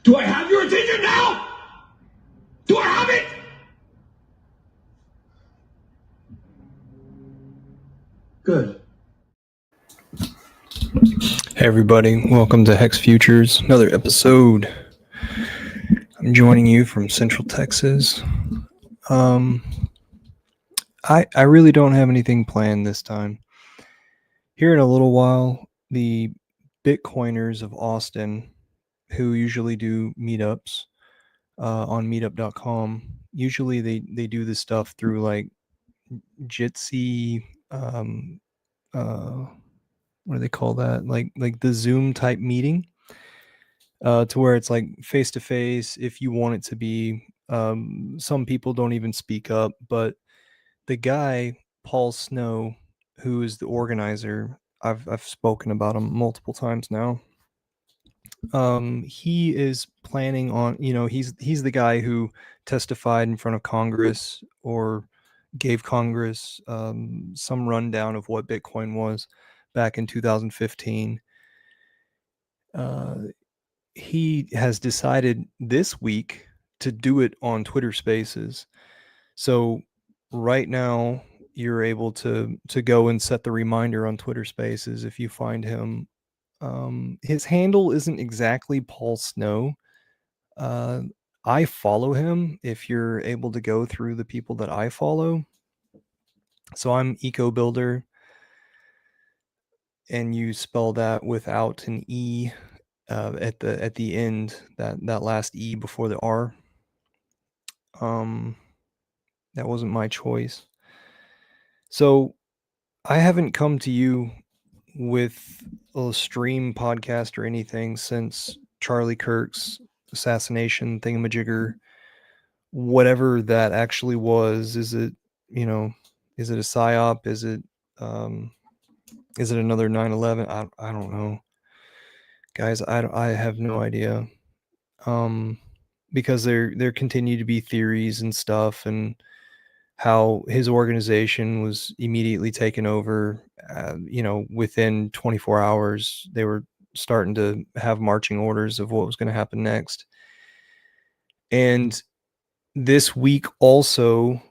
Do I have your attention now? Do I have it? Good. Hey everybody, welcome to Hex Futures, another episode. I'm joining you from Central Texas. I really don't have anything planned this time. Here in a little while, the Bitcoiners of Austin, who usually do meetups on meetup.com, usually they do this stuff through like Jitsi, what do they call that? Like the Zoom type meeting. To where it's like face to face if you want it to be. Some people don't even speak up, but the guy, Paul Snow, who is the organizer, I've spoken about him multiple times now. He is planning on, he's the guy who testified in front of Congress or gave Congress some rundown of what Bitcoin was back in 2015. He has decided this week to do it on Twitter Spaces. So right now you're able to go and set the reminder on Twitter Spaces if you find him. His handle isn't exactly Paul Snow. I follow him if you're able to go through the people that I follow. So I'm Eco Builder, and you spell that without an E at the end, that last E before the R. That wasn't my choice. So I haven't come to you with a stream podcast or anything since Charlie Kirk's assassination thingamajigger, whatever that actually was. Is it, is it a psyop? Is it another 9/11? I don't know, guys. I have no idea. Because there continue to be theories and stuff, and how his organization was immediately taken over. Within 24 hours, they were starting to have marching orders of what was going to happen next. And this week also,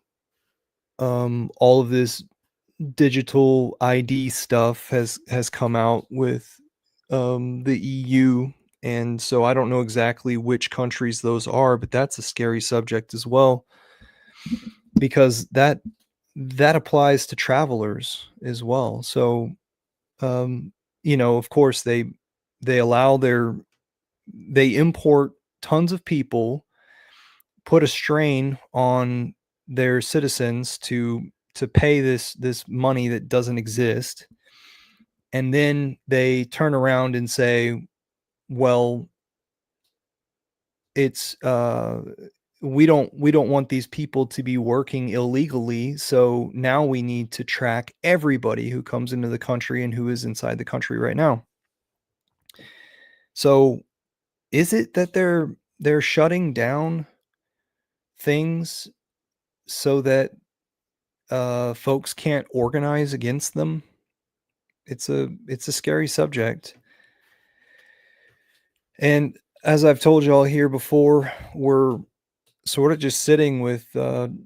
all of this digital ID stuff has come out with the EU. And so I don't know exactly which countries those are, but that's a scary subject as well, because that applies to travelers as well. So, of course, they import tons of people, put a strain on their citizens to pay this money that doesn't exist, and then they turn around and say, well, it's we don't want these people to be working illegally, so now we need to track everybody who comes into the country and who is inside the country right now. So is it that they're shutting down things so that folks can't organize against them? It's a scary subject. And as I've told y'all here before, we're sort of just sitting with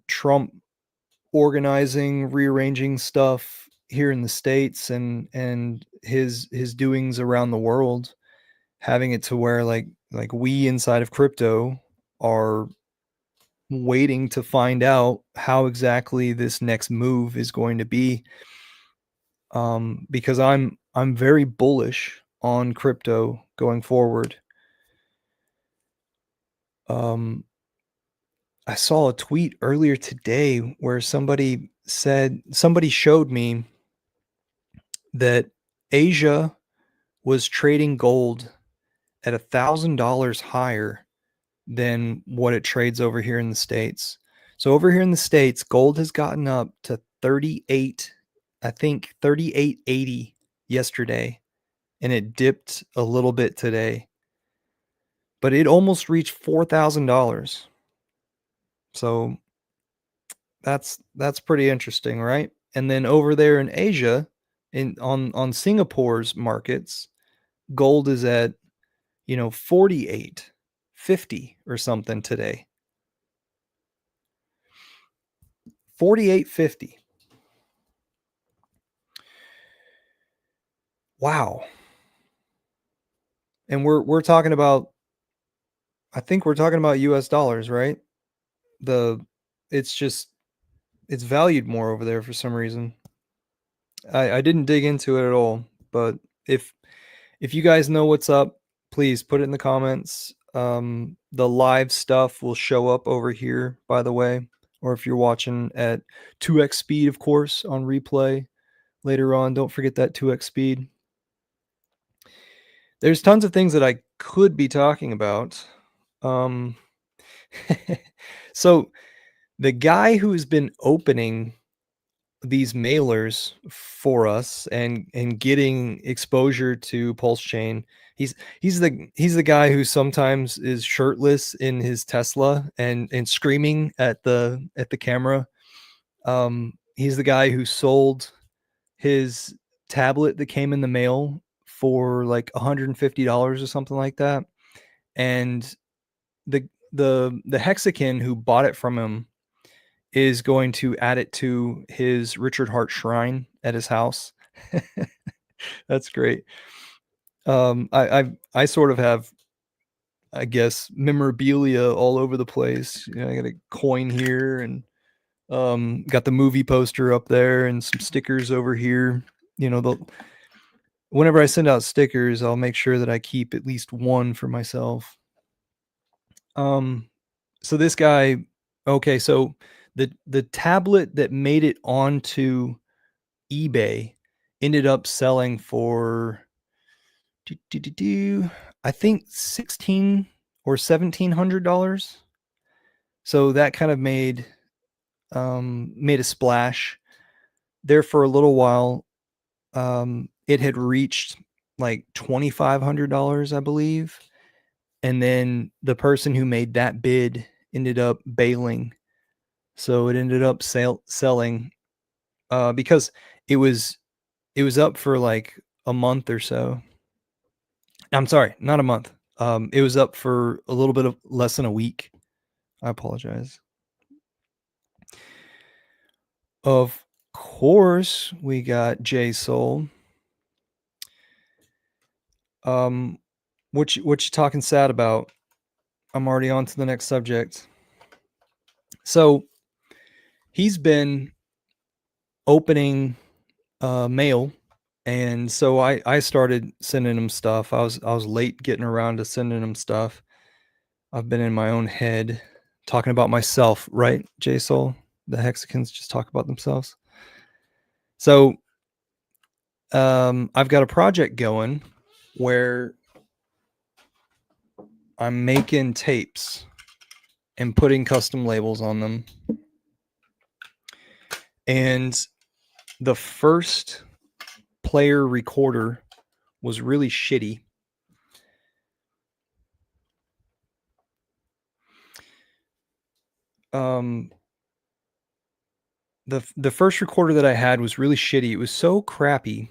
Trump organizing, rearranging stuff here in the States, and his doings around the world, having it to where like we inside of crypto are waiting to find out how exactly this next move is going to be. Because I'm very bullish on crypto going forward. I saw a tweet earlier today where somebody showed me that Asia was trading gold at $1,000 higher than what it trades over here in the States. So over here in the States, gold has gotten up to 3880 yesterday, and it dipped a little bit today, but it almost reached $4,000. So that's pretty interesting, right? And then over there in Asia, on Singapore's markets, gold is at 48 $48.50 or something today. $48.50. Wow. And we're talking about, I think we're talking about US dollars, right? It's just, it's valued more over there for some reason. I didn't dig into it at all, but if you guys know what's up, please put it in the comments. The live stuff will show up over here, by the way, or if you're watching at 2x speed, of course, on replay later on, don't forget that 2x speed. There's tons of things that I could be talking about. So the guy who's been opening these mailers for us and getting exposure to Pulse Chain, he's the guy who sometimes is shirtless in his Tesla and screaming at the camera. He's the guy who sold his tablet that came in the mail for like $150 or something like that, and the Hexakin who bought it from him is going to add it to his Richard Hart shrine at his house. That's great. I sort of have, I guess, memorabilia all over the place. You know, I got a coin here and got the movie poster up there and some stickers over here. You know, whenever I send out stickers, I'll make sure that I keep at least one for myself. So this guy, okay, so the tablet that made it onto eBay ended up selling for I think $1,600 or $1,700. So that kind of made a splash there for a little while. It had reached like $2,500, I believe, and then the person who made that bid ended up bailing, so it ended up selling because it was up for like a month or so. I'm sorry, not a month. It was up for a little bit of less than a week. I apologize. Of course, we got J Soul. What you talking sad about? I'm already on to the next subject. So he's been opening mail, and so I started sending him stuff. I was late getting around to sending him stuff. I've been in my own head talking about myself, right, J Soul? The Hexicans just talk about themselves. So I've got a project going where I'm making tapes and putting custom labels on them. And the first player recorder was really shitty. The first recorder that I had was really shitty. It was so crappy.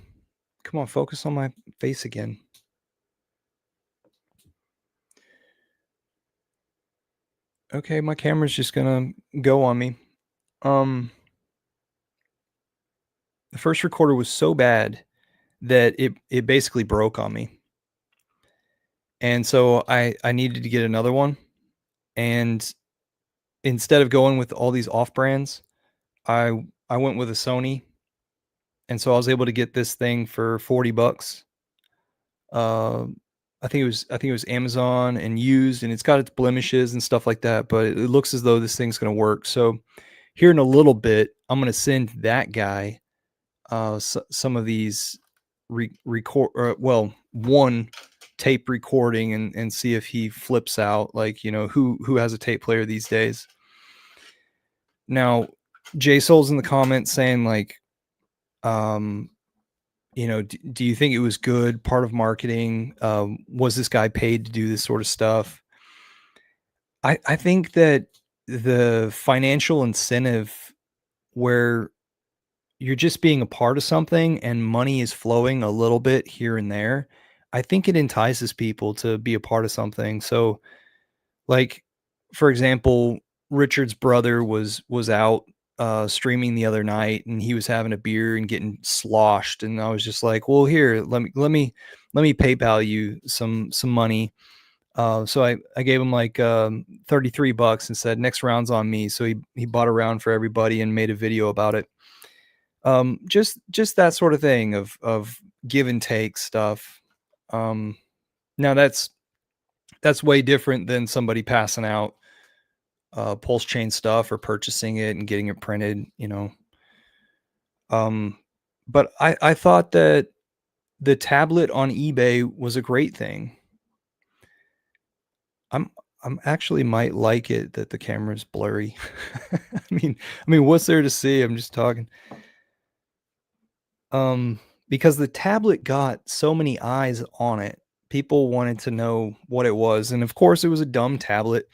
Come on, focus on my face again. Okay, my camera's just gonna go on me. The first recorder was so bad that it basically broke on me. And so I needed to get another one. And instead of going with all these off brands, I went with a Sony. And so I was able to get this thing for $40. I think it was Amazon and used, and it's got its blemishes and stuff like that, but it looks as though this thing's going to work. So here in a little bit, I'm going to send that guy some of these one tape recording and see if he flips out, like, you know, who has a tape player these days. Now, J Soul's in the comments saying like, you know, do you think it was good, part of marketing? Was this guy paid to do this sort of stuff? I think that the financial incentive where you're just being a part of something and money is flowing a little bit here and there, I think it entices people to be a part of something. So Like, for example, Richard's brother was out streaming the other night, and he was having a beer and getting sloshed, and I was just like, well, here, let me PayPal you some money. So I gave him like $33 and said next round's on me. So he bought a round for everybody and made a video about it. Just that sort of thing of give and take stuff. Now that's way different than somebody passing out pulse chain stuff or purchasing it and getting it printed, you know. But I thought that the tablet on eBay was a great thing. I'm actually might like it that the camera's blurry. I mean, what's there to see? I'm just talking. Because the tablet got so many eyes on it. People wanted to know what it was, and of course it was a dumb tablet.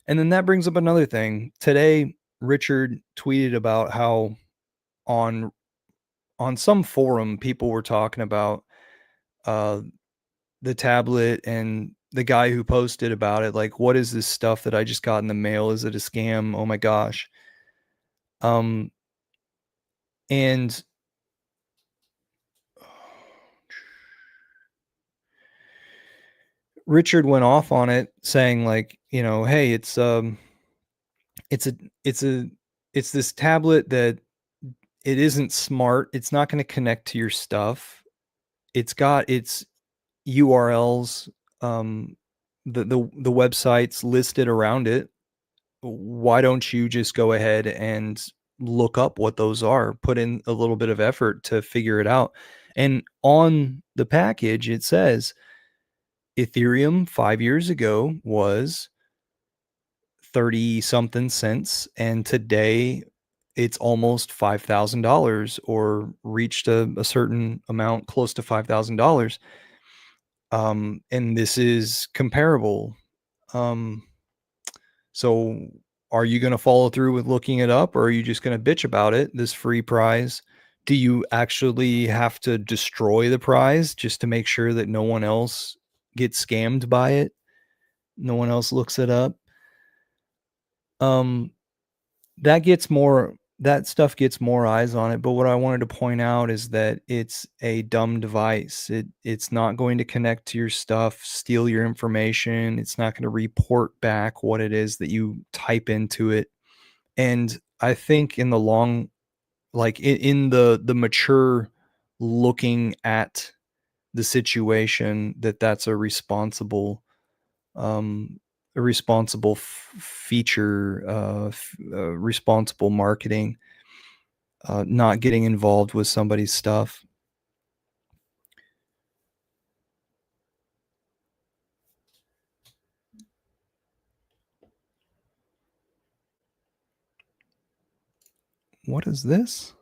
And then that brings up another thing. Today, Richard tweeted about how on some forum people were talking about uh the tablet, and the guy who posted about it, like, what is this stuff that I just got in the mail? Is it a scam? Oh my gosh. Um and Richard went off on it saying, like, you know, hey, it's a it's a it's this tablet that it isn't smart. It's not going to connect to your stuff. It's got its URLs, um, the websites listed around it. Why don't you just go ahead and look up what those are? Put in a little bit of effort to figure it out. And on the package, it says Ethereum 5 years ago was 30 something cents, and today it's almost $5,000 or reached a certain amount close to $5,000. And this is comparable. Um, so are you going to follow through with looking it up, or are you just going to bitch about it? This free prize. Do you actually have to destroy the prize just to make sure that no one else gets scammed by it? No one else looks it up. Um, that stuff gets more eyes on it, but what I wanted to point out is that it's a dumb device. It's not going to connect to your stuff, steal your information. It's not going to report back what it is that you type into it. And I think in the long, like in the mature looking at the situation, that's um a responsible feature, responsible marketing, not getting involved with somebody's stuff. What is this?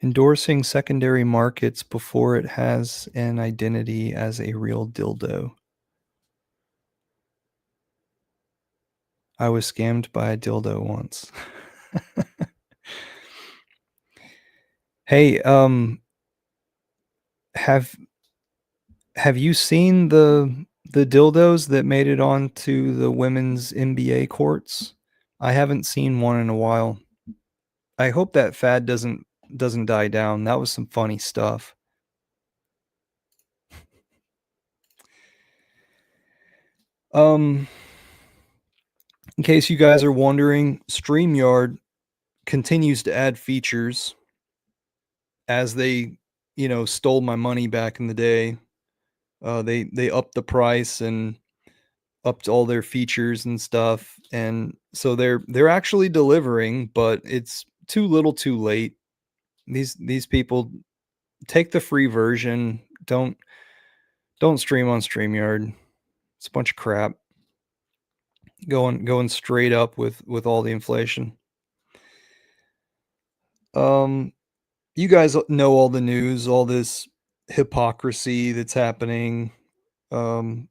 Endorsing secondary markets before it has an identity as a real dildo. I was scammed by a dildo once. Hey, have you seen the dildos that made it onto the women's NBA courts? I haven't seen one in a while. I hope that fad doesn't die down. That was some funny stuff. In case you guys are wondering, StreamYard continues to add features as they, stole my money back in the day. They upped the price and upped all their features and stuff, and so they're actually delivering, but it's too little, too late. These people take the free version. Don't stream on StreamYard. It's a bunch of crap. Going straight up with all the inflation. You guys know all the news, all this hypocrisy that's happening um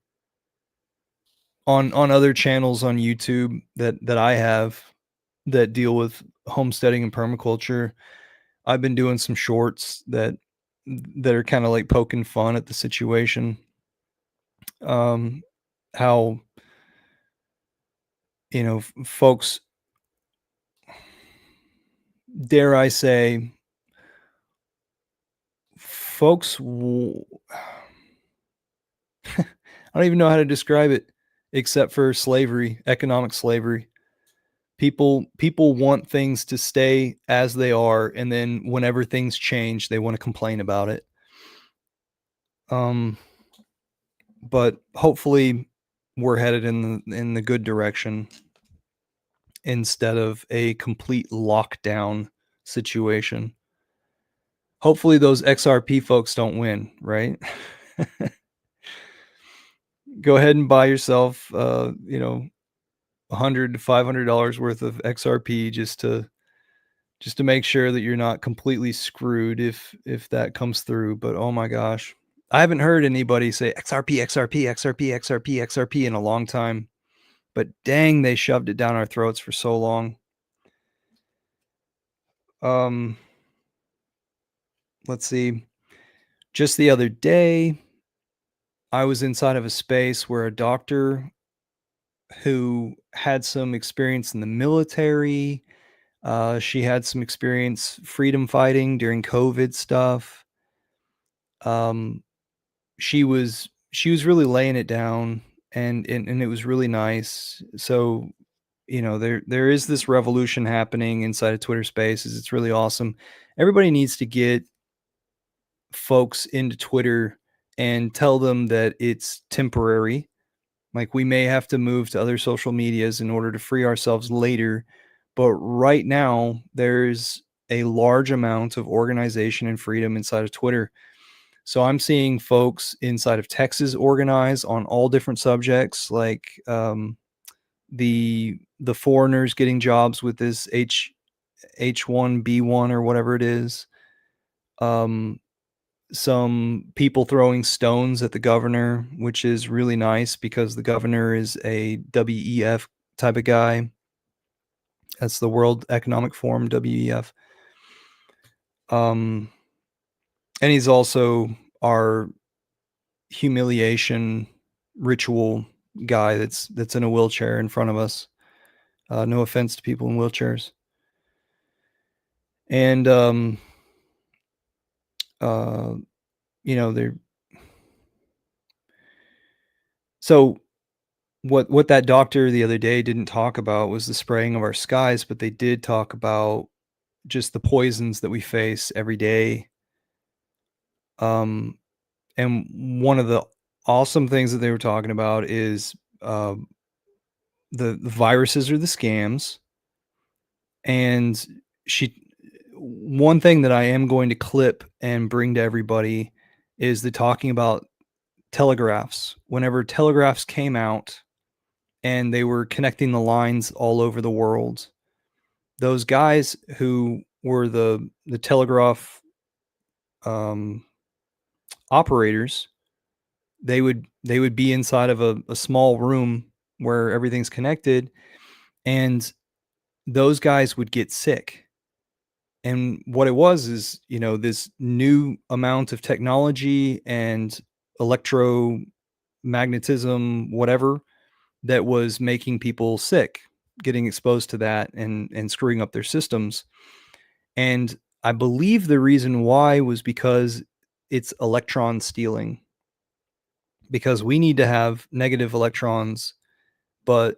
on other channels on YouTube that I have that deal with homesteading and permaculture. I've been doing some shorts that are kind of like poking fun at the situation. How folks, dare I say, folks, I don't even know how to describe it except for slavery, economic slavery. People want things to stay as they are, and then whenever things change, they want to complain about it. Um, but hopefully we're headed in the good direction instead of a complete lockdown situation. Hopefully those XRP folks don't win, right? Go ahead and buy yourself $100 to $500 worth of XRP just to make sure that you're not completely screwed if that comes through. But oh my gosh, I haven't heard anybody say XRP, XRP, XRP, XRP, XRP in a long time. But dang, they shoved it down our throats for so long. Let's see. Just the other day, I was inside of a space where a doctor who had some experience in the military, she had some experience freedom fighting during COVID stuff. She was really laying it down, and it was really nice. So, there is this revolution happening inside of Twitter Spaces. It's really awesome. Everybody needs to get folks into Twitter and tell them that it's temporary. Like, we may have to move to other social medias in order to free ourselves later, but right now there's a large amount of organization and freedom inside of Twitter. So I'm seeing folks inside of Texas organize on all different subjects, like the foreigners getting jobs with this H1B1 or whatever it is. Some people throwing stones at the governor, which is really nice because the governor is a WEF type of guy. That's the World Economic Forum, WEF. And he's also our humiliation ritual guy that's in a wheelchair in front of us. No offense to people in wheelchairs. And they're so what that doctor the other day didn't talk about was the spraying of our skies, but they did talk about just the poisons that we face every day. And one of the awesome things that they were talking about is the viruses are the scams. And one thing that I am going to clip and bring to everybody is the talking about telegraphs. Whenever telegraphs came out and they were connecting the lines all over the world, those guys who were the telegraph operators, they would be inside of a small room where everything's connected, and those guys would get sick. And what it was is, this new amount of technology and electromagnetism, whatever, that was making people sick, getting exposed to that and screwing up their systems. And I believe the reason why was because it's electron stealing. Because we need to have negative electrons, but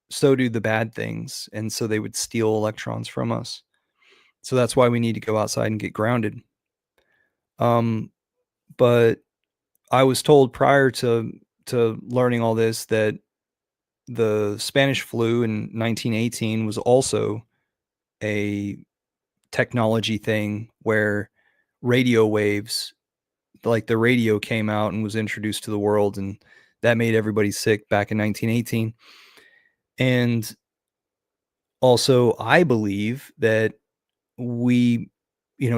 so do the bad things. And so they would steal electrons from us. So that's why we need to go outside and get grounded. But I was told prior to learning all this that the Spanish flu in 1918 was also a technology thing where radio waves, like the radio, came out and was introduced to the world, and that made everybody sick back in 1918. And also, I believe that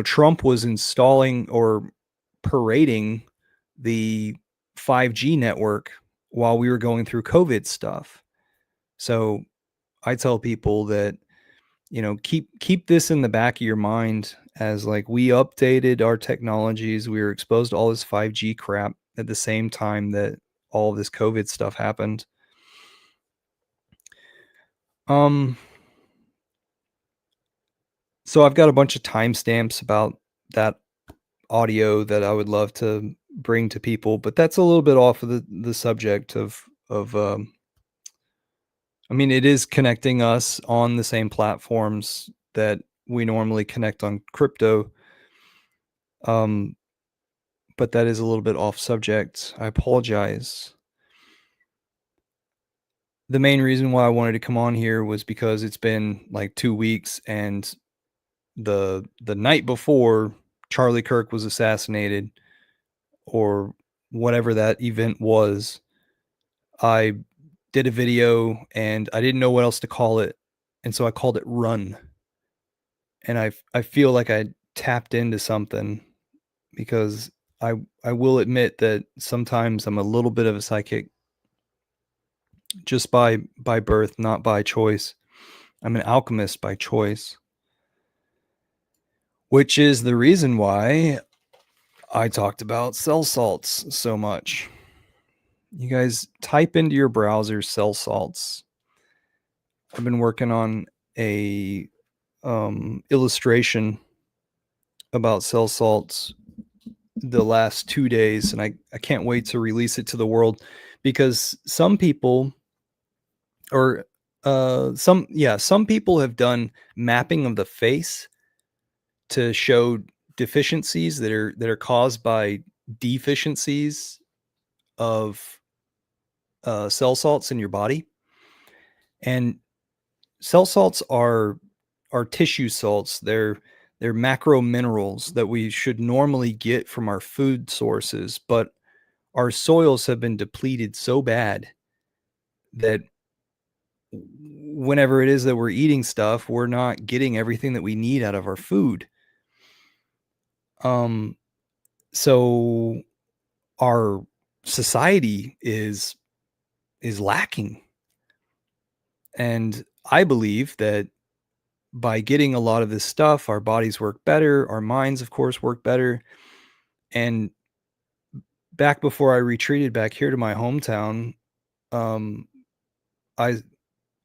Trump was installing or parading the 5G network while we were going through COVID stuff. So I tell people that, keep this in the back of your mind as, like, we updated our technologies. We were exposed to all this 5G crap at the same time that all of this COVID stuff happened. Um, so I've got a bunch of timestamps about that audio that I would love to bring to people, but that's a little bit off of the subject of I mean, it is connecting us on the same platforms that we normally connect on crypto. Um, but that is a little bit off subject. I apologize. The main reason why I wanted to come on here was because it's been like 2 weeks, and the night before Charlie Kirk was assassinated, or whatever that event was, I did a video and I didn't know what else to call it, and so I called it Run. And I feel like I tapped into something, because I will admit that sometimes I'm a little bit of a psychic, just by birth, not by choice. I'm an alchemist by choice, which is the reason why I talked about cell salts so much. You guys type into your browser cell salts. I've been working on a illustration about cell salts the last 2 days, and I can't wait to release it to the world, because some people, or some people have done mapping of the face to show deficiencies that are caused by deficiencies of cell salts in your body. And cell salts are tissue salts. They're macro minerals that we should normally get from our food sources, but our soils have been depleted so bad that whenever it is that we're eating stuff, we're not getting everything that we need out of our food. Um, so our society is lacking, and I believe that by getting a lot of this stuff, our bodies work better, our minds, of course, work better. And back before I retreated back here to my hometown, um, I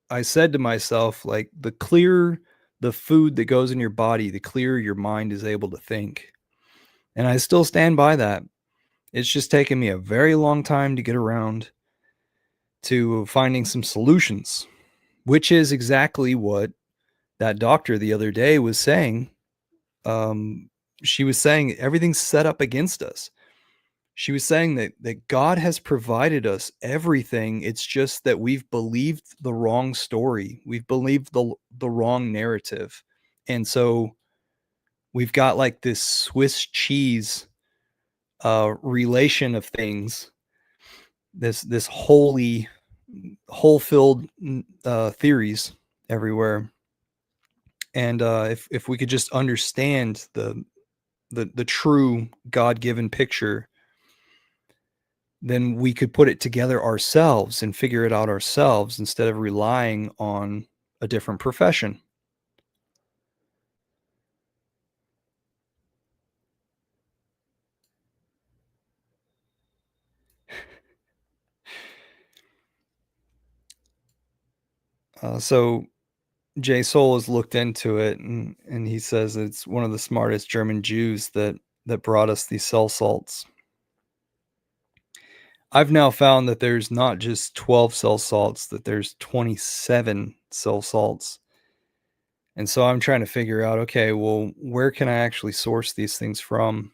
I said to myself, like, the clearer the food that goes in your body, the clearer your mind is able to think. And I still stand by that. It's just taken me a very long time to get around to finding some solutions, which is exactly what that doctor the other day was saying. Um, she was saying everything's set up against us. She was saying that God has provided us everything. It's just that we've believed the wrong story. We've believed the wrong narrative. And so we've got like this Swiss cheese relation of things, this hole filled theories everywhere. And if we could just understand the true God given picture, then we could put it together ourselves and figure it out ourselves instead of relying on a different profession. So Jay Soul has looked into it, and he says it's one of the smartest German Jews that brought us these cell salts. I've now found that there's not just 12 cell salts, that there's 27 cell salts. And so I'm trying to figure out, okay, well, where can I actually source these things from?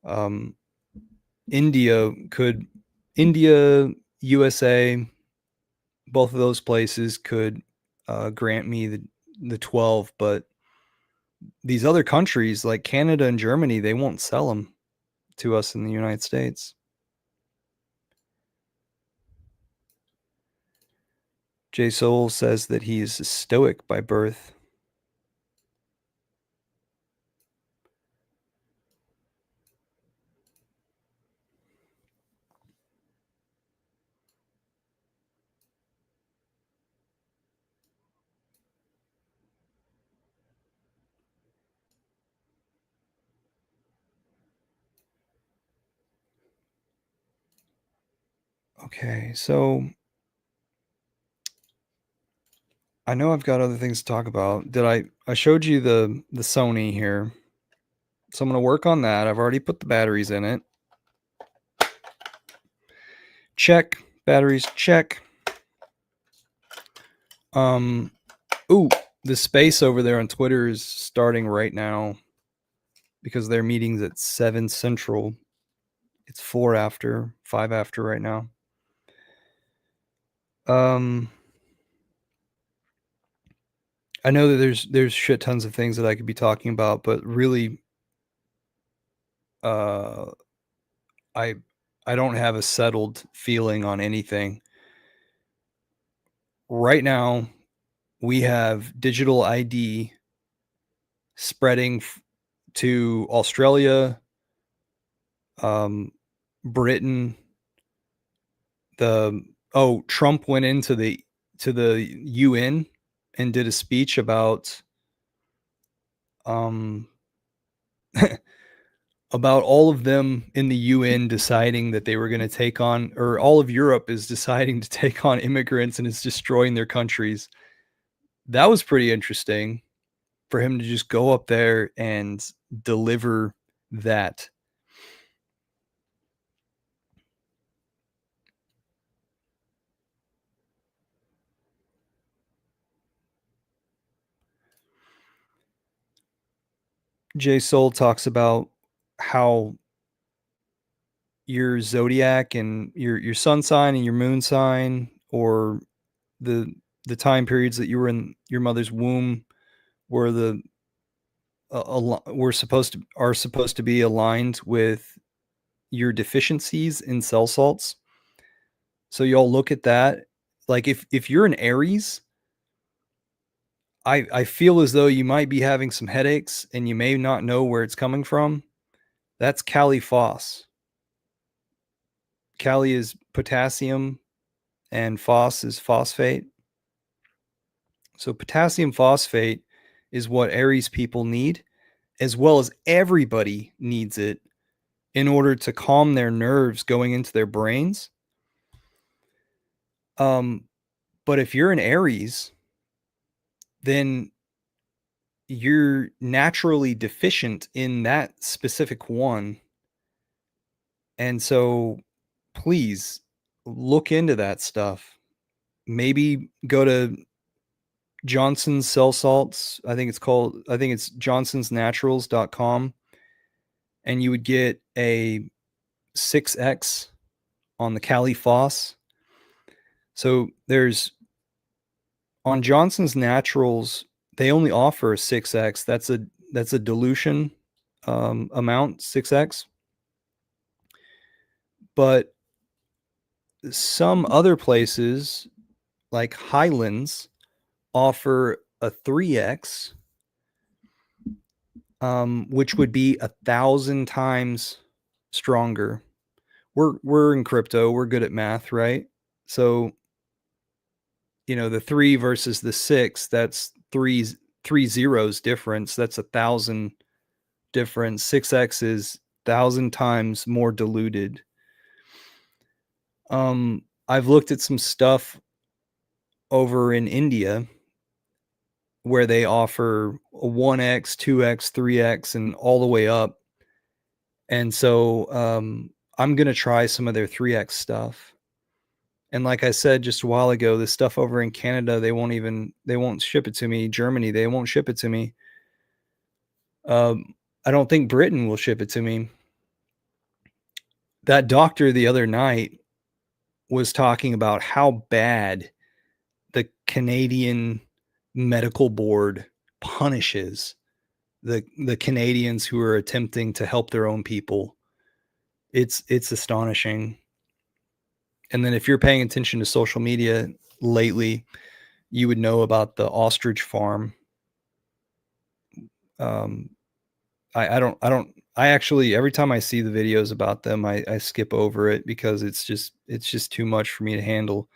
Um, India could, India, USA, both of those places could grant me the 12, but these other countries like Canada and Germany, they won't sell them to us in the United States. Jay Soul says that he is a stoic by birth. Okay, so I know I've got other things to talk about. I showed you the Sony here. So I'm going to work on that. I've already put the batteries in it. Check. Batteries, check. Ooh, the space over there on Twitter is starting right now because their meeting's at 7 Central. It's 4 after, 5 after right now. I know that there's shit tons of things that I could be talking about, but really, uh, I I don't have a settled feeling on anything. Right now, we have digital ID spreading to Australia, Britain. Trump went into the UN and did a speech about about all of them in the UN deciding that they were going to take on, or all of Europe is deciding to take on immigrants and is destroying their countries. That was pretty interesting for him to just go up there and deliver that. Jay Soul talks about how your zodiac and your sun sign and your moon sign, or the time periods that you were in your mother's womb, were the are supposed to be aligned with your deficiencies in cell salts. So y'all look at that. Like if you're an Aries, I feel as though you might be having some headaches and you may not know where it's coming from. That's Kali Phos. Kali is potassium and Phos is phosphate. So potassium phosphate is what Aries people need, as well as everybody needs it in order to calm their nerves going into their brains. But if you're an Aries, then you're naturally deficient in that specific one. And so please look into that stuff. Maybe go to Johnson's Cell Salts. I think it's johnsonsnaturals.com. And you would get a 6X on the Kali Phos. So there's on Johnson's Naturals, they only offer a 6X. That's a dilution amount, 6X. But some other places like Highlands offer a 3X, which would be 1,000 times stronger. We're in crypto. We're good at math, right? So, the 3 versus the 6, that's three zeros difference. That's 1,000 difference. 6X is 1,000 times more diluted. I've looked at some stuff over in India where they offer a 1X, 2X, 3X, and all the way up. And so I'm going to try some of their 3X stuff. And like I said just a while ago, the stuff over in Canada, they won't ship it to me. Germany, they won't ship it to me. I don't think Britain will ship it to me. That doctor the other night was talking about how bad the Canadian Medical Board punishes the Canadians who are attempting to help their own people. It's astonishing. And then if you're paying attention to social media lately, you would know about the ostrich farm. I actually, every time I see the videos about them, I skip over it because it's just too much for me to handle.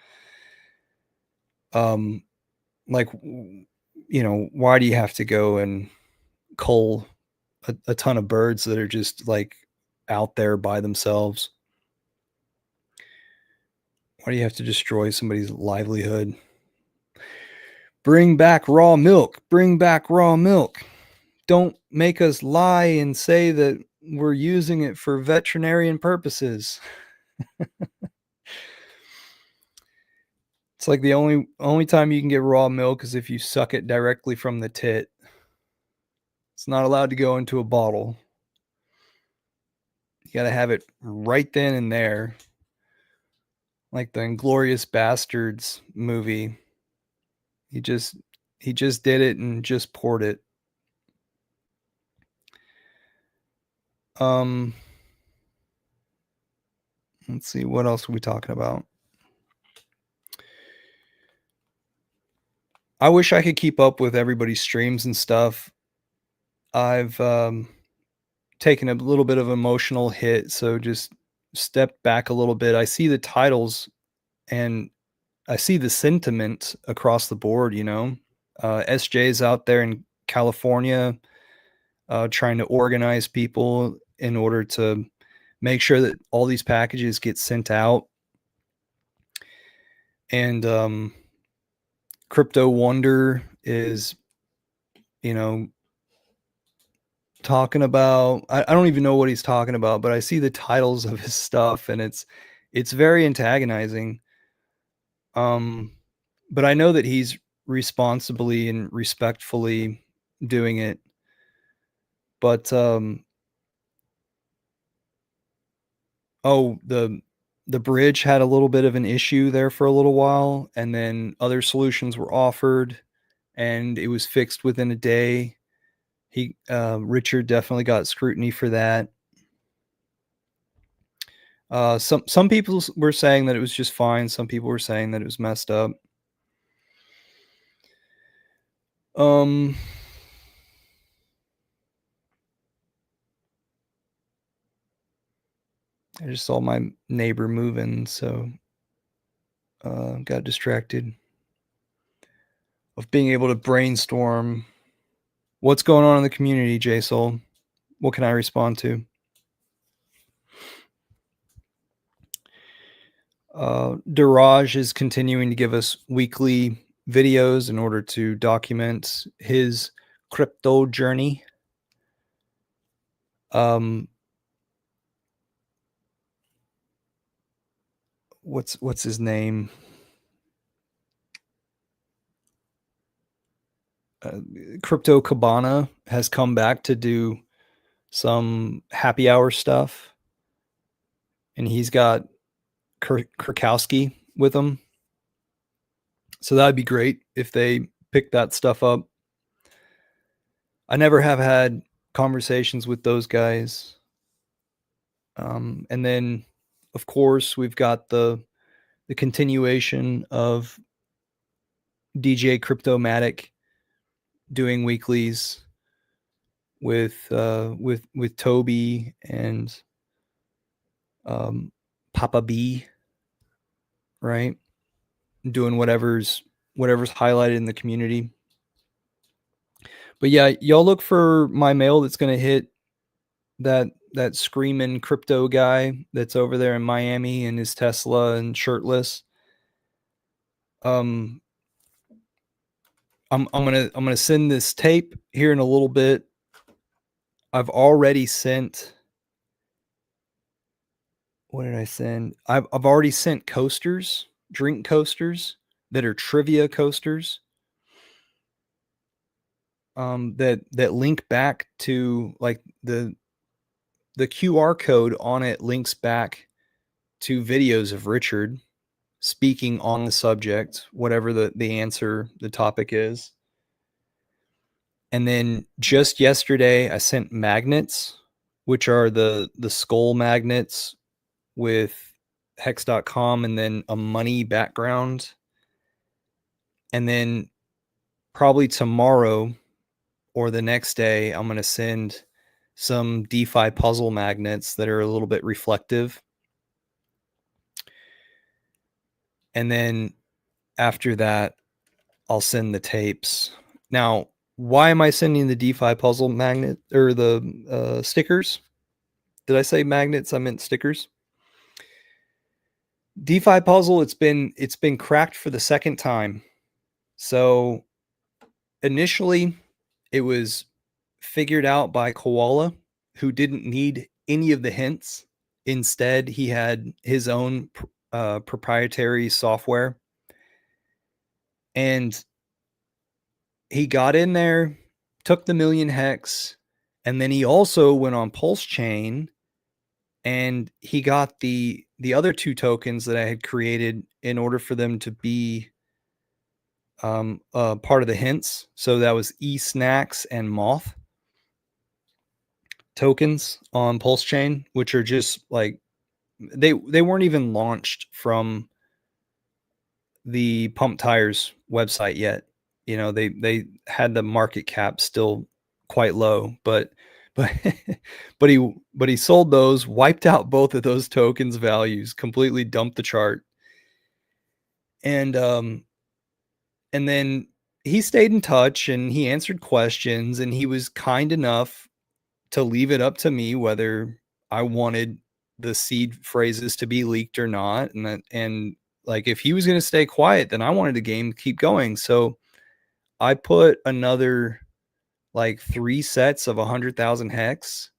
Like, why do you have to go and cull a ton of birds that are just like out there by themselves? Why do you have to destroy somebody's livelihood? Bring back raw milk. Bring back raw milk. Don't make us lie and say that we're using it for veterinarian purposes. It's like the only time you can get raw milk is if you suck it directly from the tit. It's not allowed to go into a bottle. You got to have it right then and there. Like the Inglourious Bastards movie. He just did it and just poured it. Let's see, what else are we talking about? I wish I could keep up with everybody's streams and stuff. I've taken a little bit of emotional hit, so just step back a little bit. I see the titles and I see the sentiment across the board, you know. SJ's out there in California trying to organize people in order to make sure that all these packages get sent out. And Crypto Wonder is, you know, talking about, I don't even know what he's talking about, but I see the titles of his stuff and it's very antagonizing. But I know that he's responsibly and respectfully doing it. But the bridge had a little bit of an issue there for a little while, and then other solutions were offered and it was fixed within a day. Richard definitely got scrutiny for that. Some people were saying that it was just fine. Some people were saying that it was messed up. I just saw my neighbor moving, so got distracted of being able to brainstorm what's going on in the community. J-Soul, what can I respond to? Diraj is continuing to give us weekly videos in order to document his crypto journey. What's his name? Crypto Cabana has come back to do some happy hour stuff, and he's got Kurkowski with him. So that'd be great if they pick that stuff up. I never have had conversations with those guys. And then, of course, we've got the continuation of DJ Cryptomatic doing weeklies with Toby and Papa B, right? Doing whatever's highlighted in the community. But yeah, y'all look for my mail that's going to hit that screaming crypto guy that's over there in Miami in his Tesla and shirtless. I'm gonna send this tape here in a little bit. I've already sent. What did I send? I've already sent coasters, drink coasters that are trivia coasters. That link back to, like, the QR code on it links back to videos of Richard speaking on the subject, whatever the answer, the topic is. And then just yesterday, I sent magnets, which are the skull magnets with hex.com and then a money background. And then probably tomorrow or the next day, I'm going to send some DeFi puzzle magnets that are a little bit reflective. And then after that, I'll send the tapes. Now, why am I sending the DeFi puzzle magnet or the stickers? Did I say magnets? I meant stickers. DeFi puzzle, it's been cracked for the second time. So initially it was figured out by Koala, who didn't need any of the hints. Instead, he had his own proprietary software, and he got in there, took the million hex, and then he also went on Pulse Chain, and he got the other 2 tokens that I had created in order for them to be part of the hints. So that was E-Snacks and Moth tokens on Pulse Chain, which are just like they weren't even launched from the Pump Tires website yet. You know, they had the market cap still quite low, but but but he sold those, wiped out both of those tokens values, completely dumped the chart. And then he stayed in touch and he answered questions, and he was kind enough to leave it up to me whether I wanted the seed phrases to be leaked or not. And like, if he was going to stay quiet, then I wanted the game to keep going. So I put another like 3 sets of 100,000 hex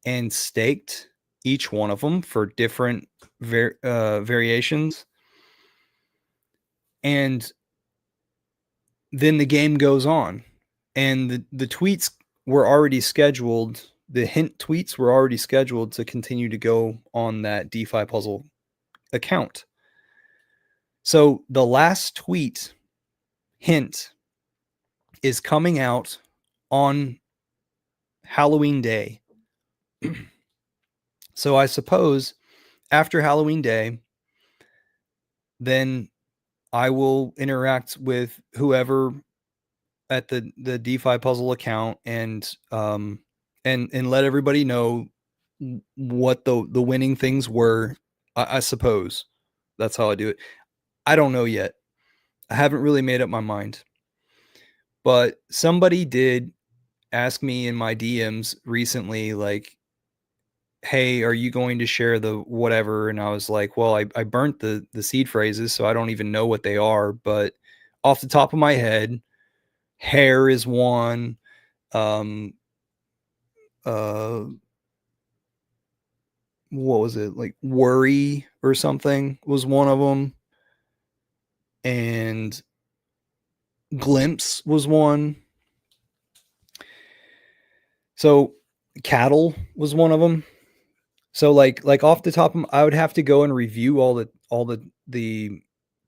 and staked each one of them for different variations. And then the game goes on, and the tweets were already scheduled. The hint tweets were already scheduled to continue to go on that DeFi Puzzle account. So the last tweet hint is coming out on Halloween Day. So I suppose after Halloween Day, then I will interact with whoever at the DeFi Puzzle account and let everybody know what the winning things were. I suppose that's how I do it. I don't know yet. I haven't really made up my mind. But somebody did ask me in my DMs recently, like, hey, are you going to share the whatever? And I was like, well, I burnt the seed phrases, so I don't even know what they are. But off the top of my head, hair is one. What was it, like worry or something was one of them, and glimpse was one. So cattle was one of them. So like off the top of I would have to go and review all the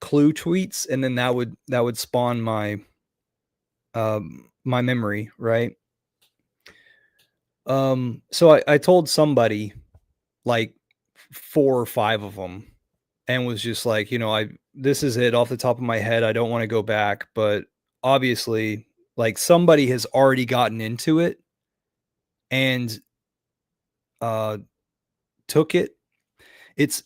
clue tweets, and then that would spawn my my memory, right? So I told somebody like 4 or 5 of them, and was just like, this is it off the top of my head. I don't want to go back, but obviously, like, somebody has already gotten into it and took it. It's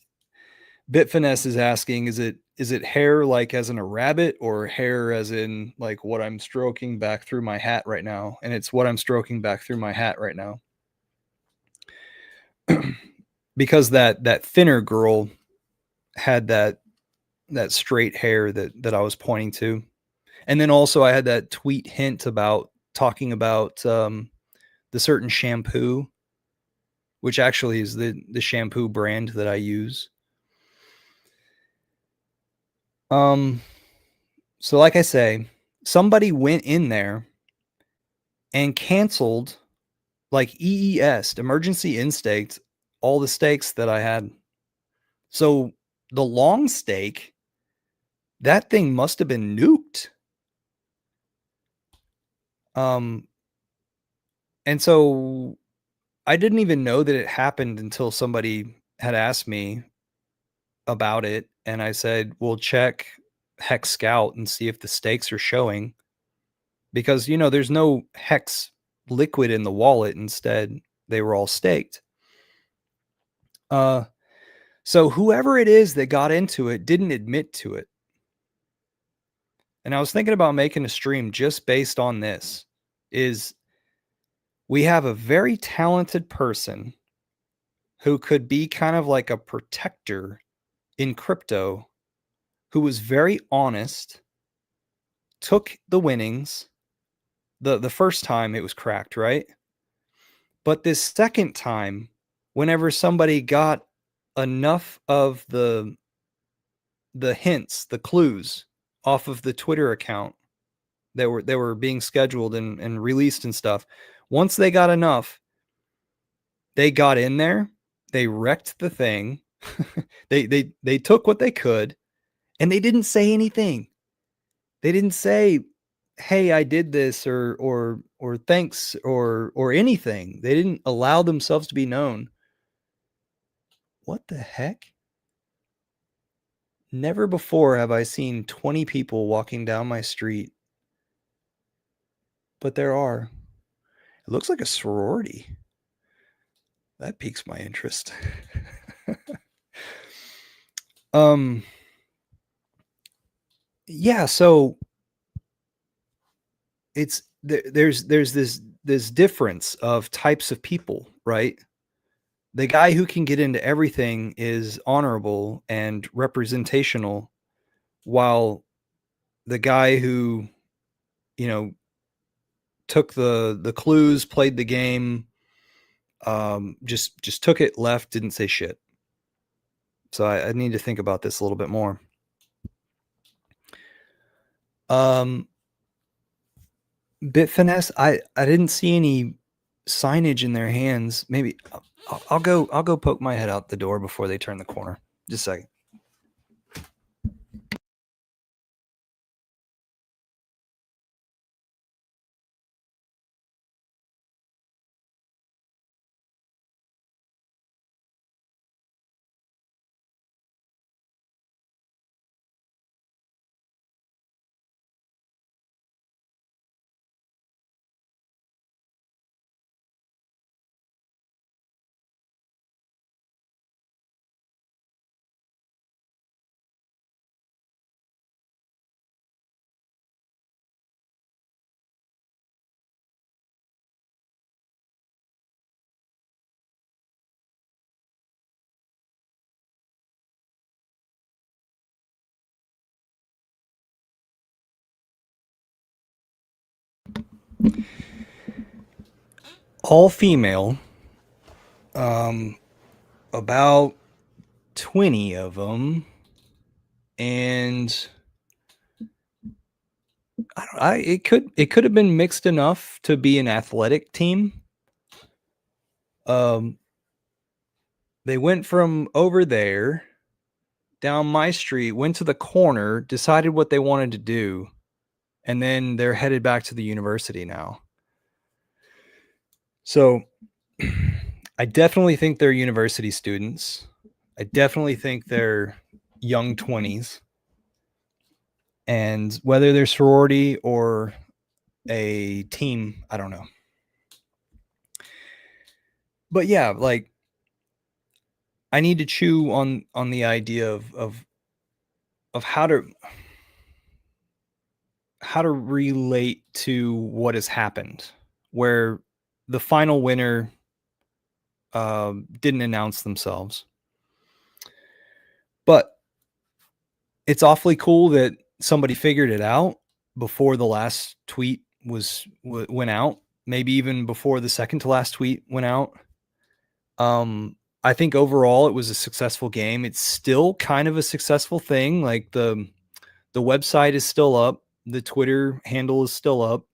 Bitfinesse is asking, is it hair like as in a rabbit, or hair as in like what I'm stroking back through my hat right now? And it's what I'm stroking back through my hat right now. Because that thinner girl had that straight hair that I was pointing to. And then also I had that tweet hint about talking about the certain shampoo, which actually is the shampoo brand that I use. So like I say, somebody went in there and canceled, like, EES, emergency instaked, all the stakes that I had. So the long stake, that thing must have been nuked. And so I didn't even know that it happened until somebody had asked me about it. And I said, well, check Hex Scout and see if the stakes are showing, because, there's no Hex liquid in the wallet. Instead, they were all staked. So whoever it is that got into it didn't admit to it. And I was thinking about making a stream just based on this. Is we have a very talented person who could be kind of like a protector in crypto, who was very honest took the winnings. The first time it was cracked, right? But this second time, whenever somebody got enough of the hints, the clues off of the Twitter account that were being scheduled and released and stuff, once they got enough, they got in there, they wrecked the thing. They took what they could, and they didn't say anything. They didn't say, "Hey, I did this," or "Thanks," or anything. They didn't allow themselves to be known. What the heck? Never before have I seen 20 people walking down my street, but there are. It looks like a sorority. That piques my interest. Yeah, so there's this difference of types of people, right? The guy who can get into everything is honorable and representational, while the guy who, you know, took the clues, played the game, just took it, left, didn't say shit. So I need to think about this a little bit more. Bitfinesse, I didn't see any signage in their hands. Maybe I'll go poke my head out the door before they turn the corner. Just a second. All female, about 20 of them, and it could have been mixed enough to be an athletic team. They went from over there down my street, went to the corner, decided what they wanted to do, and then they're headed back to the university now. So I definitely think they're university students. I definitely think they're young 20s. And whether they're sorority or a team, I don't know. But yeah, like I need to chew on the idea of how to relate to what has happened, where the final winner didn't announce themselves. But it's awfully cool that somebody figured it out before the last tweet went out, maybe even before the second to last tweet went out. I think overall it was a successful game. It's still kind of a successful thing. Like the website is still up, the Twitter handle is still up.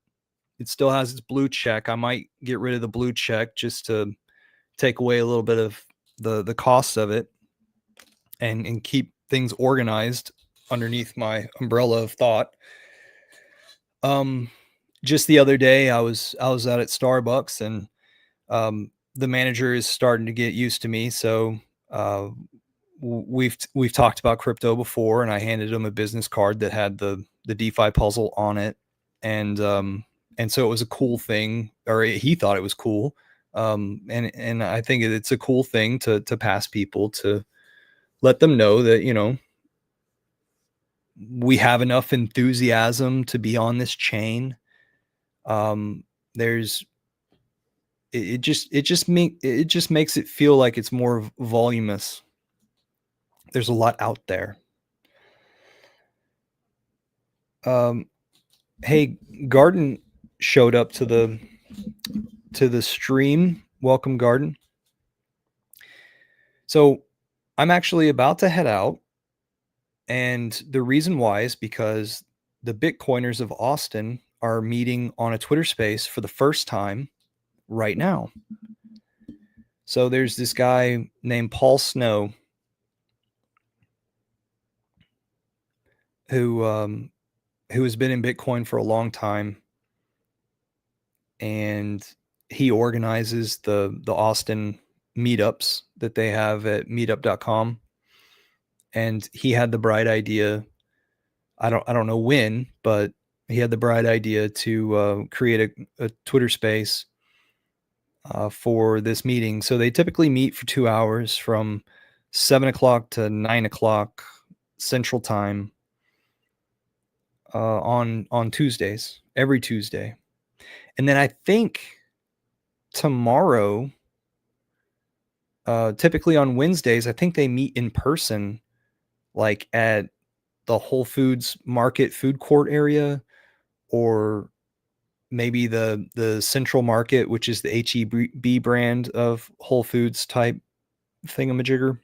It still has its blue check. I might get rid of the blue check just to take away a little bit of the cost of it and keep things organized underneath my umbrella of thought. Just the other day I was out at Starbucks, and the manager is starting to get used to me. So we've talked about crypto before, and I handed him a business card that had the DeFi puzzle on it. And so it was a cool thing, or he thought it was cool. And I think it's a cool thing to pass people, to let them know that, you know, we have enough enthusiasm to be on this chain. There's it just makes it feel like it's more voluminous. There's a lot out there. Hey, Garden showed up to the stream. Welcome, Garden. So I'm actually about to head out, and the reason why is because the Bitcoiners of Austin are meeting on a Twitter space for the first time right now. So there's this guy named Paul Snow who has been in Bitcoin for a long time, and he organizes the Austin meetups that they have at meetup.com. And he had the bright idea. I don't know when, but he had the bright idea to create a Twitter space for this meeting. So they typically meet for 2 hours from 7 o'clock to 9 o'clock Central Time on Tuesdays, every Tuesday. And then I think tomorrow, typically on Wednesdays, I think they meet in person, like at the Whole Foods Market food court area, or maybe the Central Market, which is the HEB brand of Whole Foods type thingamajigger,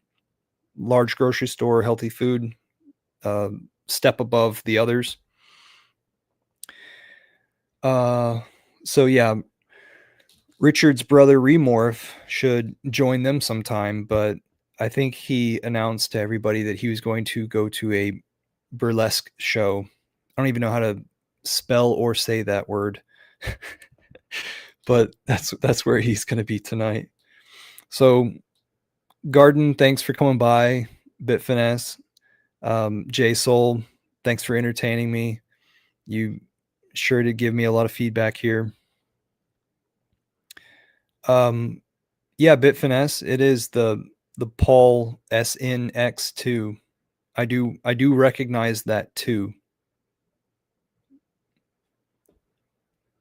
large grocery store, healthy food, step above the others. So yeah, Richard's brother Remorph should join them sometime, but I think he announced to everybody that he was going to go to a burlesque show. I don't even know how to spell or say that word. But that's where he's going to be tonight. So Garden, thanks for coming by. Bitfinesse, J Soul, thanks for entertaining me. You sure did give me a lot of feedback here. Yeah, Bitfinesse, it is the Paul SNX2. I do recognize that too.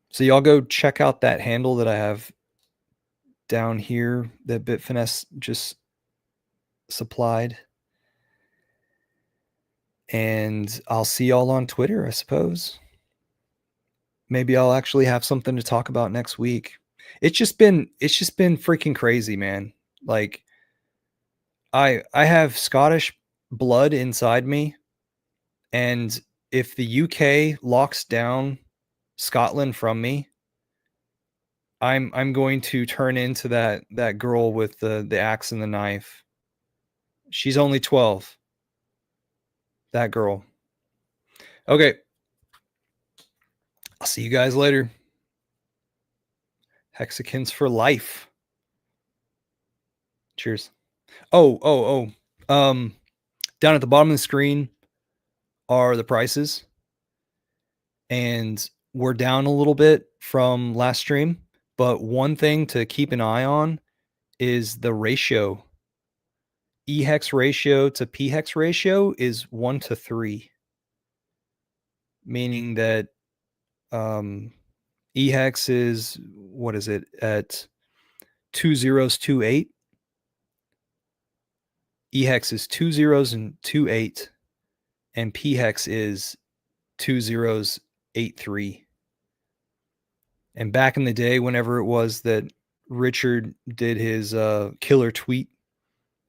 So y'all go check out that handle that I have down here that Bitfinesse just supplied. And I'll see y'all on Twitter, I suppose. Maybe I'll actually have something to talk about next week. It's just been freaking crazy, man. Like I have Scottish blood inside me, and if the UK locks down Scotland from me, I'm going to turn into that girl with the axe and the knife. She's only 12. That girl. Okay. I'll see you guys later. Hexicans for life. Cheers. Oh. Down at the bottom of the screen are the prices, and we're down a little bit from last stream, but one thing to keep an eye on is the ratio. EHEX ratio to PHEX ratio is 1-3, meaning that EHEX is, what is it, at 2 zeros 2 8. EHEX is 2 zeros and 2 8, and PHEX is 2 zeros 8 3. And back in the day, whenever it was that Richard did his killer tweet,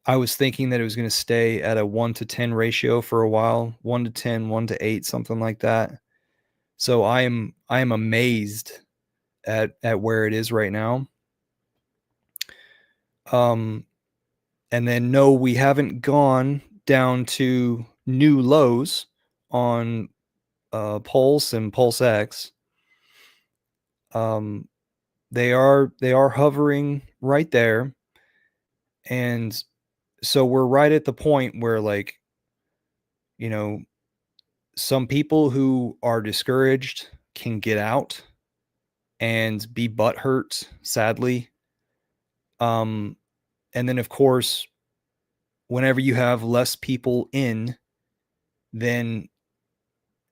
I was thinking that it was going to stay at a 1-10 ratio for a while, 1-10, 1-8, something like that. So I am amazed at where it is right now. And then no, we haven't gone down to new lows on Pulse and Pulse X. They are hovering right there, and so we're right at the point where, like, you know, some people who are discouraged can get out and be butthurt, sadly. And then of course, whenever you have less people in, then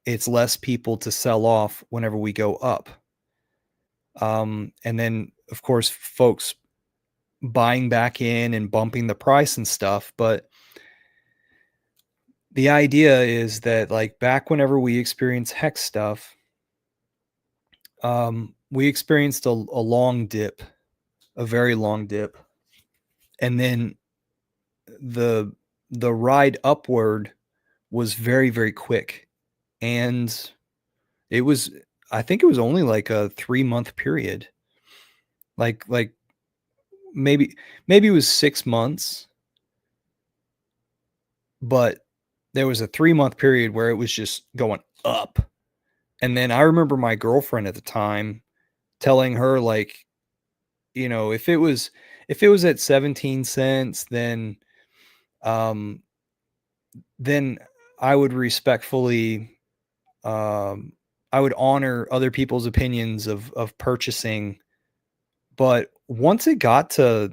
it's less people to sell off whenever we go up. And then of course, folks buying back in and bumping the price and stuff. But the idea is that, like, back whenever we experience hex stuff, We experienced a long dip, a very long dip, and then the the ride upward was very, very quick, and it was I think it was only like a 3-month period. Like maybe it was 6 months, but there was a 3-month period where it was just going up. And then I remember my girlfriend at the time telling her, like, if it was at 17 cents, um then I would respectfully, um I would honor other people's opinions of purchasing. But once it got to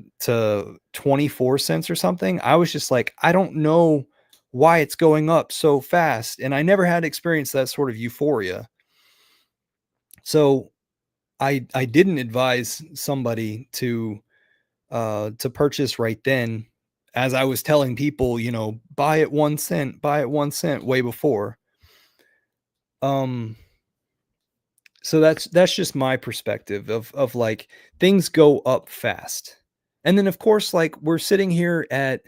24 cents or something, I was just like, I don't know why it's going up so fast. And I never had experienced that sort of euphoria. So I didn't advise somebody to purchase right then, as I was telling people, buy at 1 cent, buy at 1 cent way before. Um so that's just my perspective of like, things go up fast. And then of course, like, we're sitting here at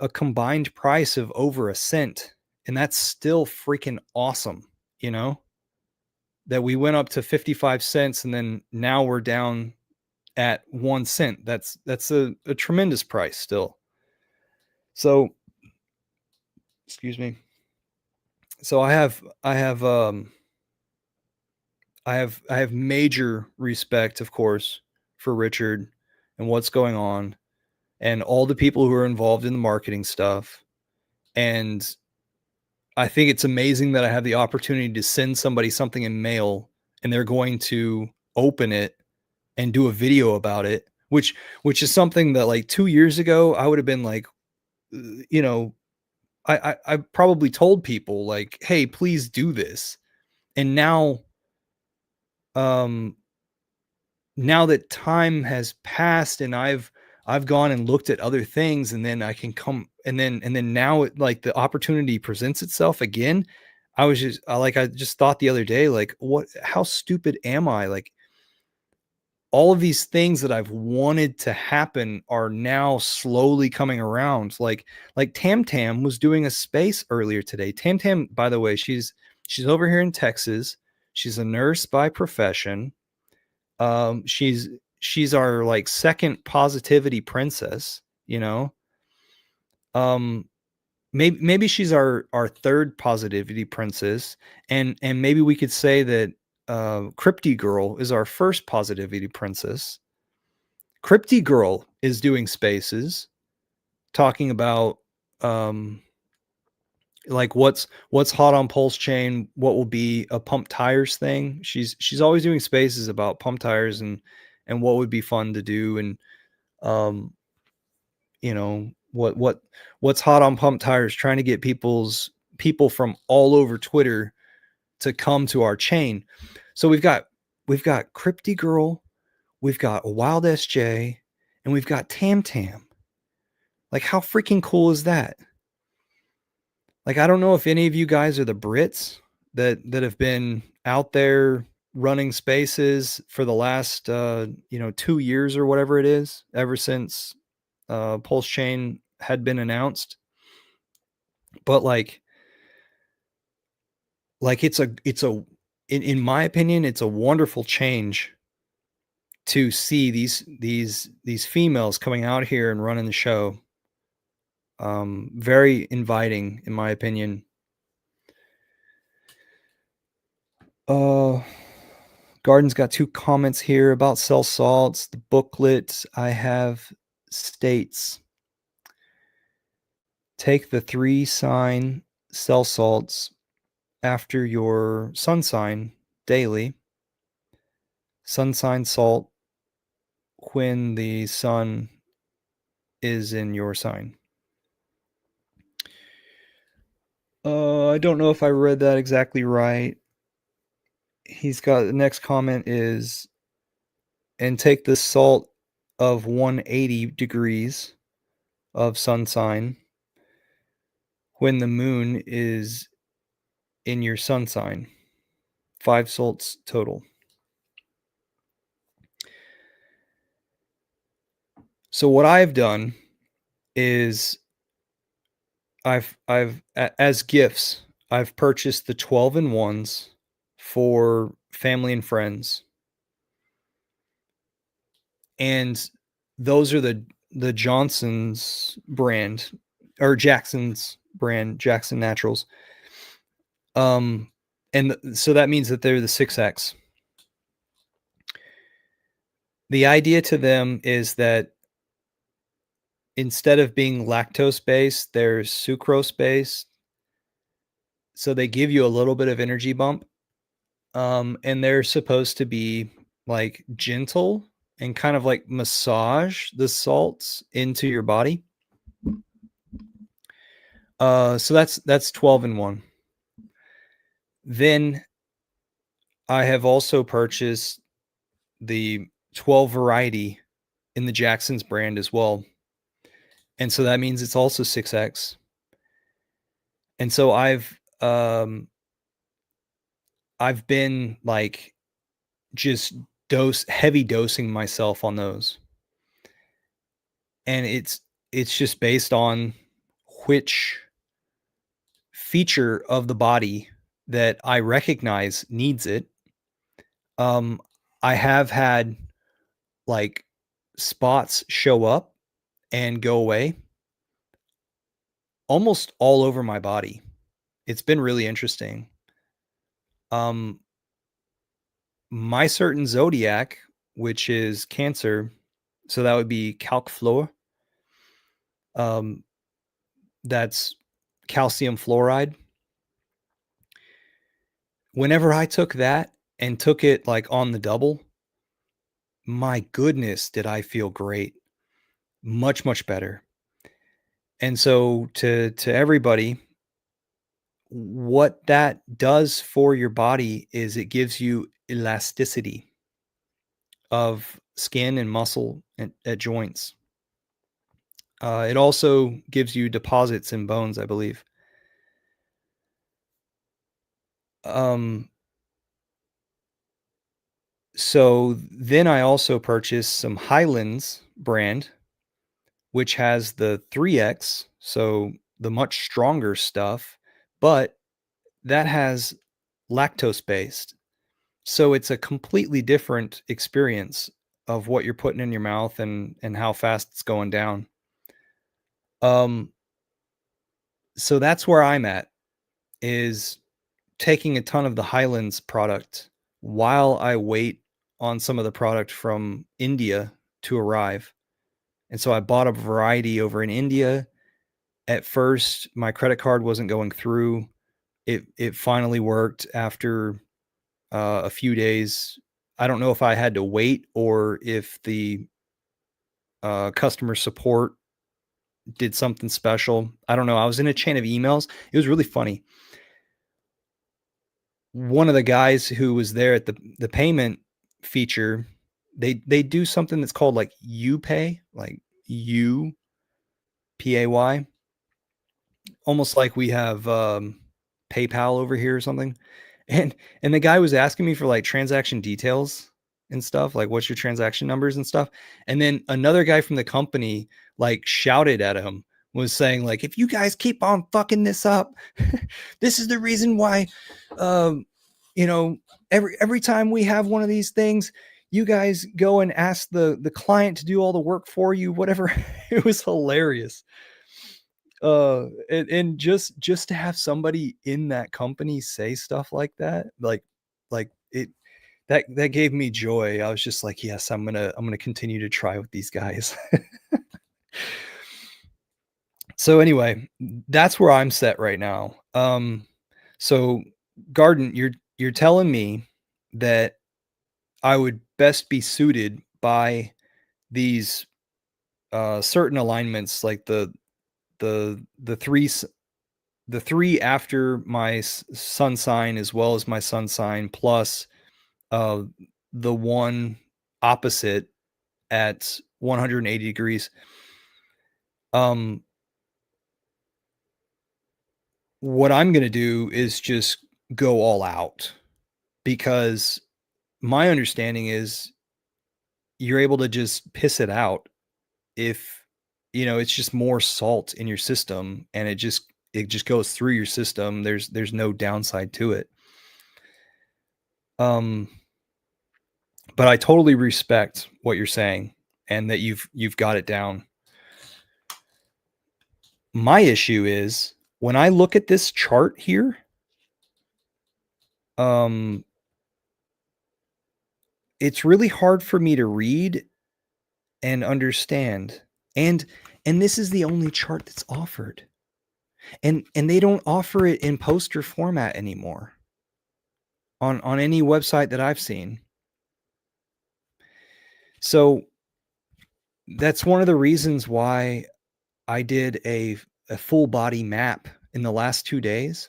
a combined price of over a cent, and that's still freaking awesome, you know? That we went up to 55 cents and then now we're down at 1 cent. That's a tremendous price still. So, excuse me. So I have major respect, of course, for Richard and what's going on and all the people who are involved in the marketing stuff. And I think it's amazing that I have the opportunity to send somebody something in mail and they're going to open it and do a video about it, which is something that, like, 2 years ago I would have been like, you know, I probably told people like, "Hey, please do this." And um now that time has passed and I've gone and looked at other things, and then I can come and then now like the opportunity presents itself again. I just thought the other day, like, what how stupid am I? Like, all of these things that I've wanted to happen are now slowly coming around. Like Tam Tam was doing a space earlier today. Tam Tam, by the way, she's over here in Texas. She's a nurse by profession. She's our, like, second positivity princess, you know. Um, maybe she's our third positivity princess, and maybe we could say that Crypty Girl is our first positivity princess. Crypty Girl is doing spaces talking about, um like, what's hot on Pulse Chain, what will be a pump tires thing. She's always doing spaces about pump tires and what would be fun to do, and um what's hot on pump tires, trying to get people from all over Twitter to come to our chain. So we've got Crypty Girl, we've got Wild SJ, and we've got Tam Tam. Like, how freaking cool is that? Like, I don't know if any of you guys are the Brits that have been out there running spaces for the last 2 years or whatever it is, ever since Pulse Chain had been announced. But it's a in my opinion, it's a wonderful change to see these females coming out here and running the show. Very inviting, in my opinion. Uh, Garden's got 2 comments here about cell salts. The booklet I have states, take the 3 sign cell salts after your sun sign daily. Sun sign salt when the sun is in your sign. I don't know if I read that exactly right. He's got the next comment is, and take the salt of 180 degrees of sun sign when the moon is in your sun sign. 5 salts total. So what I've done is as gifts, I've purchased the 12-in-1s for family and friends. And those are the Johnson's brand or Jackson's brand, Jackson Naturals. So that means that they're the 6X. The idea to them is that instead of being lactose based, they're sucrose based. So they give you a little bit of energy bump. And they're supposed to be like gentle and kind of like massage the salts into your body. So that's 12-in-1. Then I have also purchased the 12 variety in the Jackson's brand as well. And so that means it's also 6X. And so I've been like just heavy dosing myself on those. And it's just based on which feature of the body that I recognize needs it. I have had like spots show up and go away almost all over my body. It's been really interesting. My certain zodiac, which is Cancer, so that would be calc fluor. That's calcium fluoride. Whenever I took that and took it like on the double, my goodness, did I feel great. Much, much better. And so to everybody, what that does for your body is it gives you elasticity of skin and muscle at joints. It also gives you deposits in bones, I believe. So then I also purchased some Highlands brand, which has the 3X, so the much stronger stuff, but that has lactose based. So it's a completely different experience of what you're putting in your mouth and how fast it's going down. So that's where I'm at, is taking a ton of the Highlands product while I wait on some of the product from India to arrive. And so I bought a variety over in India. At first, my credit card wasn't going through. It finally worked after a few days. I don't know if I had to wait or if the customer support did something special. I don't know. I was in a chain of emails. It was really funny. One of the guys who was there at the payment feature, they do something that's called like UPay, like UPAY, almost like we have PayPal over here or something. And the guy was asking me for like transaction details and stuff, like what's your transaction numbers and stuff. And then another guy from the company like shouted at him, was saying like, if you guys keep on fucking this up, this is the reason why you know, every time we have one of these things, you guys go and ask the client to do all the work for you, whatever. It was hilarious. And just to have somebody in that company say stuff like that, like it, that gave me joy. I was just like, yes, I'm gonna continue to try with these guys. So anyway, that's where I'm set right now. So Garden, you're telling me that I would best be suited by these certain alignments, like the three after my sun sign as well as my sun sign, plus uh, the one opposite at 180 degrees. What I'm going to do is just go all out, because my understanding is you're able to just piss it out if it's just more salt in your system, and it just goes through your system. There's no downside to it. But I totally respect what you're saying, and that you've got it down. My issue is when I look at this chart here, it's really hard for me to read and understand. And this is the only chart that's offered. And they don't offer it in poster format anymore on any website that I've seen. So that's one of the reasons why I did a full body map in the last 2 days.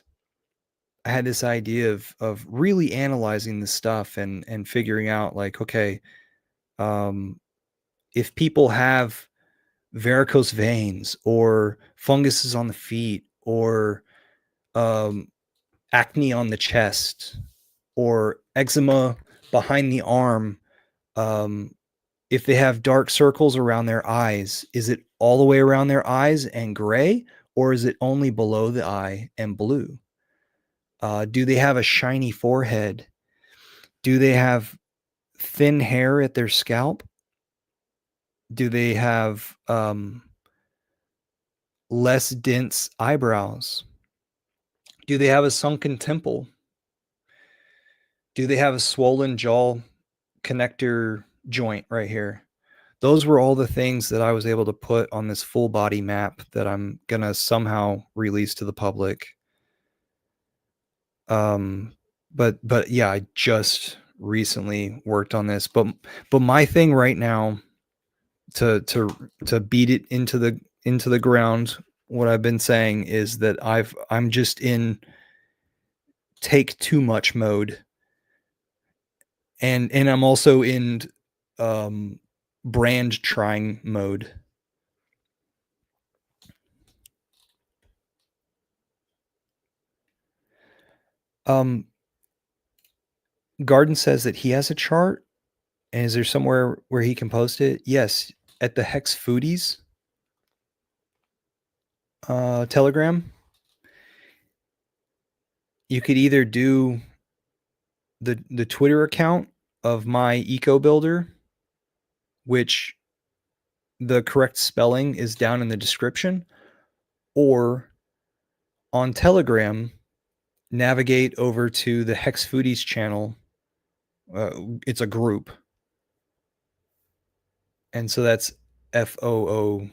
I had this idea of really analyzing the stuff and figuring out, like, okay, if people have varicose veins or funguses on the feet or acne on the chest or eczema behind the arm, if they have dark circles around their eyes, is it all the way around their eyes and gray, or is it only below the eye and blue? Do they have a shiny forehead? Do they have thin hair at their scalp? Do they have less dense eyebrows? Do they have a sunken temple? Do they have a swollen jaw connector joint right here? Those were all the things that I was able to put on this full body map that I'm gonna somehow release to the public. But yeah, I just recently worked on this. But my thing right now, to beat it into the ground, what I've been saying is that I'm just in take too much mode, and I'm also in brand trying mode. Garden says that he has a chart, and is there somewhere where he can post it? Yes, at the Hex Foodies Telegram. You could either do the Twitter account of my Eco Builder, which the correct spelling is down in the description, or on Telegram, navigate over to the Hex Foodies channel. It's a group, and so that's FOODIES.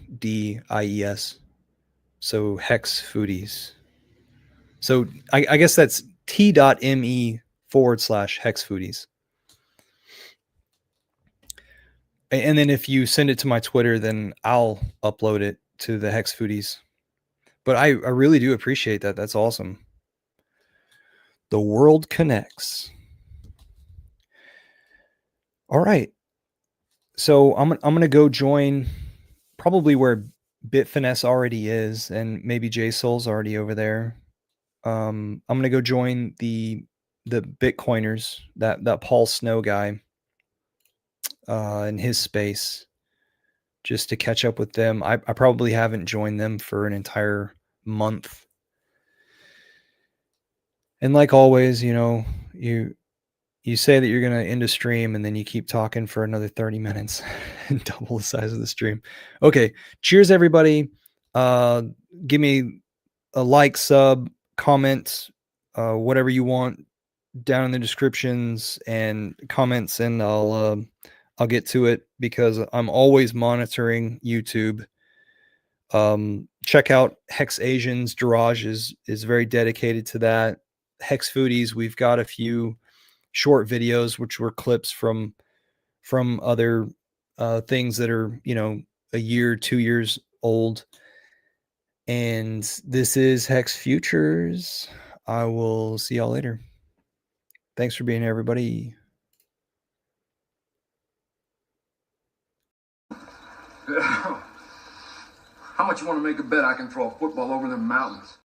So Hex Foodies. So I guess that's t.me/Hex Foodies. And then if you send it to my Twitter, then I'll upload it to the Hex Foodies. But I really do appreciate that. That's awesome. The world connects. All right. So I'm going to go join probably where Bitfinesse already is, and maybe JSoul's already over there. I'm going to go join the Bitcoiners, that Paul Snow guy, in his space, just to catch up with them. I probably haven't joined them for an entire month. And like always, you say that you're going to end a stream, and then you keep talking for another 30 minutes and double the size of the stream. Okay. Cheers, everybody. Give me a like, sub, comment, whatever you want down in the descriptions and comments, and I'll get to it, because I'm always monitoring YouTube. Check out Hex Asians. Diraj is very dedicated to that. Hex Foodies, we've got a few short videos which were clips from other things that are a year, 2 years old. And this is Hex Futures. I will see y'all later. Thanks for being here, everybody. How much you want to make a bet I can throw a football over them mountains?